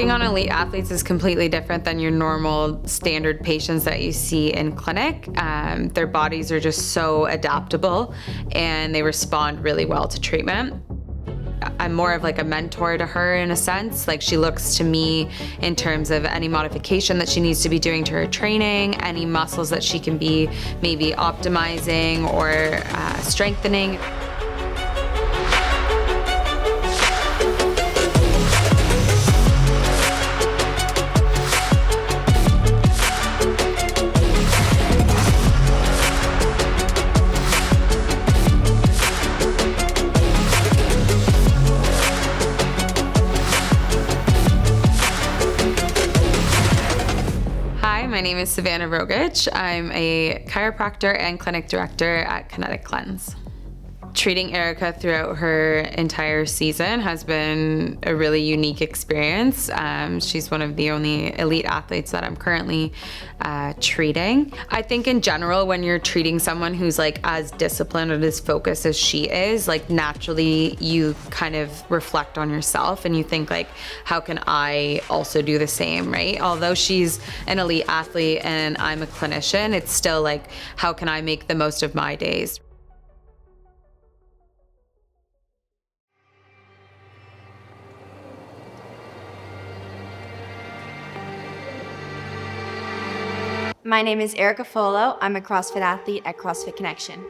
Working on elite athletes is completely different than your normal standard patients that you see in clinic. Their bodies are just so adaptable and they respond really well to treatment. I'm more of like a mentor to her in a sense. Like she looks to me in terms of any modification that she needs to be doing to her training, any muscles that she can be maybe optimizing or strengthening. My name is Savannah Rogich. I'm a chiropractor and clinic director at Kinetic Cleanse. Treating Erica throughout her entire season has been a really unique experience. She's one of the only elite athletes that I'm currently treating. I think in general, when you're treating someone who's like as disciplined and as focused as she is, like naturally you kind of reflect on yourself and you think like, how can I also do the same, right? Although she's an elite athlete and I'm a clinician, it's still like, how can I make the most of my days? My name is Erica Folo. I'm a CrossFit athlete at CrossFit Connection.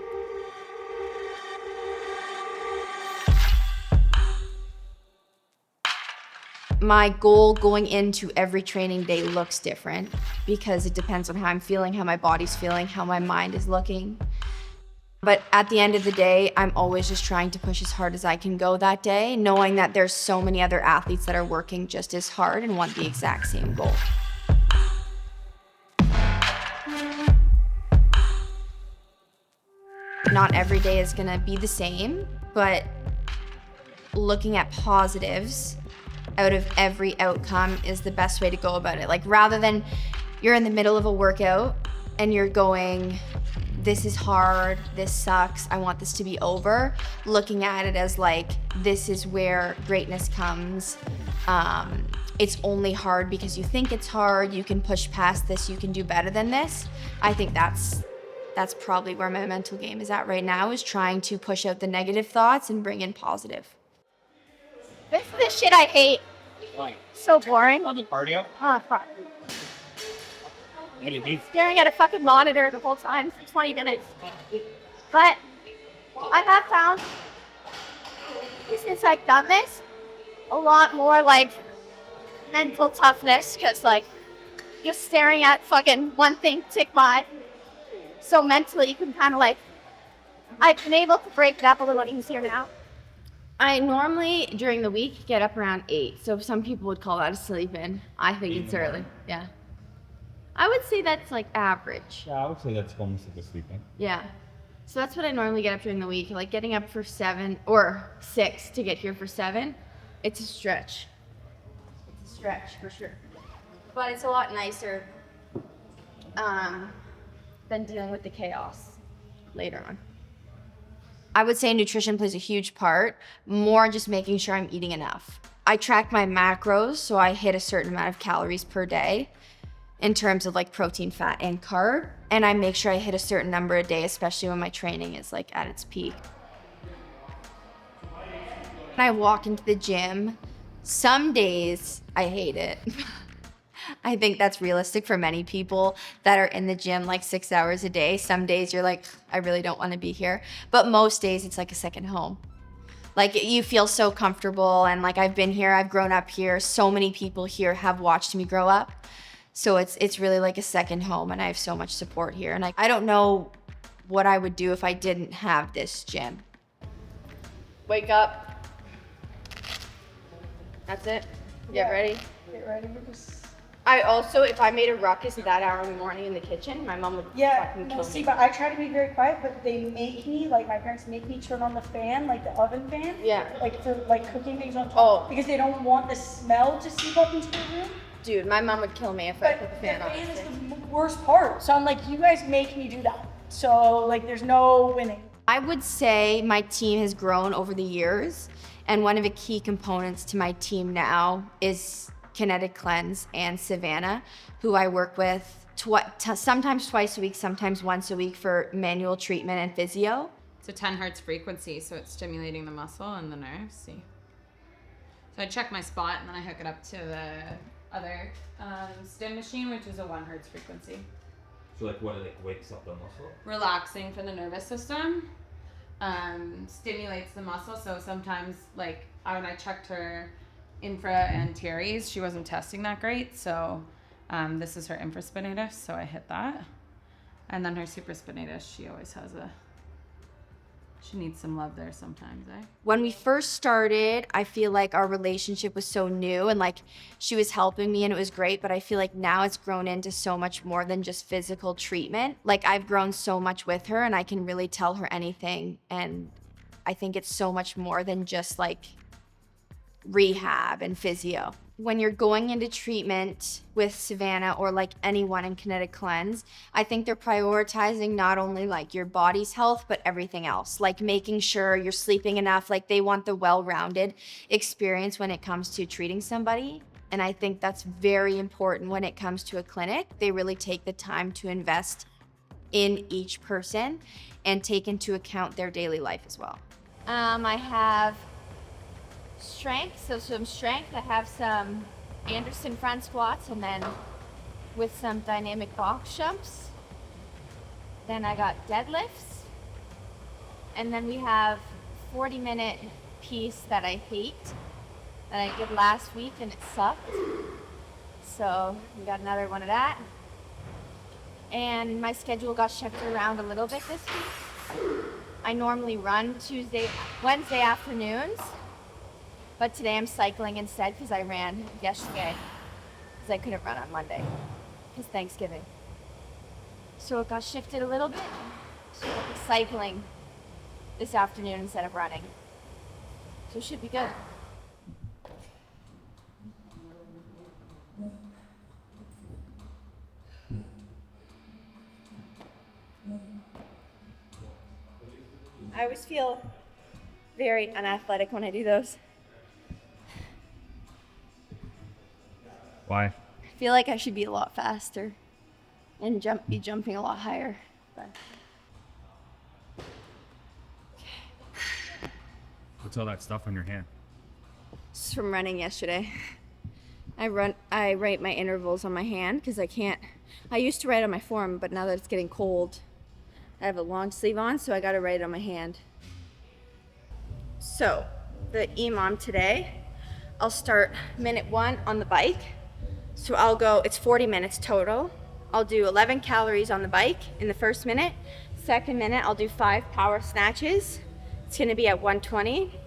My goal going into every training day looks different because it depends on how I'm feeling, how my body's feeling, how my mind is looking. But at the end of the day, I'm always just trying to push as hard as I can go that day, knowing that there's so many other athletes that are working just as hard and want the exact same goal. Not every day is gonna be the same, but looking at positives out of every outcome is the best way to go about it. Like rather than you're in the middle of a workout and you're going, this is hard, this sucks, I want this to be over, looking at it as like, this is where greatness comes. It's only hard because you think it's hard, you can push past this, you can do better than this. I think that's probably where my mental game is at right now, is trying to push out the negative thoughts and bring in positive. This is the shit I hate. Why? So boring. On the cardio? Oh, fuck. What do you mean? Staring at a fucking monitor the whole time for 20 minutes. But I have found, since I've done this, a lot more like mental toughness, because like just staring at fucking one thing tick by. So mentally you can kind of like, I've been able to break it up a little easier now. I normally, during the week, get up around 8. So some people would call that a sleep in. I think it's early, yeah. I would say that's like average. Yeah, I would say that's almost like a sleeping. Yeah. So that's what I normally get up during the week. Like getting up for 7 or 6 to get here for 7, it's a stretch. It's a stretch for sure. But it's a lot nicer than dealing with the chaos later on. I would say nutrition plays a huge part, more just making sure I'm eating enough. I track my macros, so I hit a certain amount of calories per day in terms of like protein, fat, and carb. And I make sure I hit a certain number a day, especially when my training is like at its peak. When I walk into the gym, some days I hate it. I think that's realistic for many people that are in the gym like 6 hours a day. Some days you're like, I really don't want to be here. But most days it's like a second home. Like you feel so comfortable, and like I've been here, I've grown up here. So many people here have watched me grow up. So it's really like a second home, and I have so much support here. And I don't know what I would do if I didn't have this gym. Wake up. That's it. Get ready. Get ready. I also, if I made a ruckus at that hour in the morning in the kitchen, my mom would fucking kill me. But I try to be very quiet, but they make me, like my parents make me turn on the fan, like the oven fan. Yeah. Like for like cooking things on top. Oh. Because they don't want the smell to seep up into the room. Dude, my mom would kill me if I But put the the fan on. fan is the worst part. So I'm like, you guys make me do that. So like there's no winning. I would say my team has grown over the years, and one of the key components to my team now is Kinetic Cleanse and Savannah, who I work with sometimes twice a week, sometimes once a week for manual treatment and physio. It's a 10 hertz frequency, so it's stimulating the muscle and the nerves. See. So I check my spot and then I hook it up to the other stim machine, which is a 1 hertz frequency. So like what, it like wakes up the muscle? Relaxing for the nervous system, stimulates the muscle. So sometimes, like when I checked her infra and teres, she wasn't testing that great. So this is her infraspinatus, so I hit that. And then her supraspinatus, she always has she needs some love there sometimes, eh? When we first started, I feel like our relationship was so new and like she was helping me and it was great, but I feel like now it's grown into so much more than just physical treatment. Like I've grown so much with her and I can really tell her anything, and I think it's so much more than just like rehab and physio. When you're going into treatment with Savannah or like anyone in Kinetic Cleanse, I think they're prioritizing not only like your body's health, but everything else, like making sure you're sleeping enough. Like they want the well-rounded experience when it comes to treating somebody. And I think that's very important when it comes to a clinic. They really take the time to invest in each person and take into account their daily life as well. I have strength, so some strength. I have some Anderson front squats and then with some dynamic box jumps. Then I got deadlifts. And then we have 40-minute piece that I hate that I did last week and it sucked. So we got another one of that. And my schedule got shifted around a little bit this week. I normally run Wednesday afternoons. But today I'm cycling instead because I ran yesterday because I couldn't run on Monday because Thanksgiving. So it got shifted a little bit. So I'll be cycling this afternoon instead of running. So it should be good. I always feel very unathletic when I do those. Why? I feel like I should be a lot faster and be jumping a lot higher. But What's all that stuff on your hand? it's from running yesterday. I write my intervals on my hand because I used to write on my form, but now that it's getting cold, I have a long sleeve on, so I gotta write it on my hand. So the EMOM today, I'll start minute 1 on the bike. So it's 40 minutes total. I'll do 11 calories on the bike in the first minute. Second minute, I'll do 5 power snatches. It's gonna be at 120.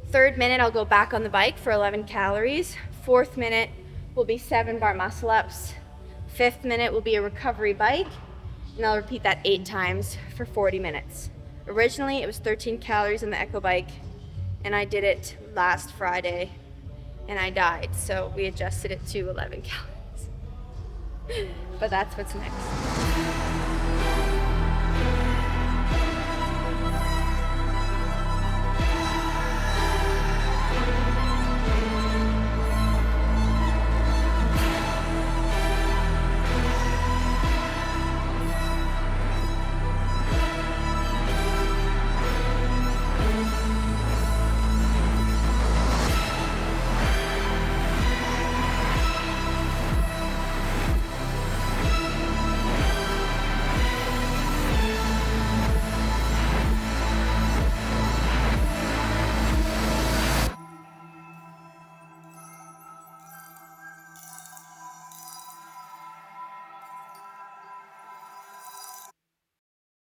Third minute, I'll go back on the bike for 11 calories. Fourth minute will be 7 bar muscle ups. Fifth minute will be a recovery bike. And I'll repeat that 8 times for 40 minutes. Originally, it was 13 calories on the Echo bike, and I did it last Friday, and I died, so we adjusted it to 11 calories. But that's what's next.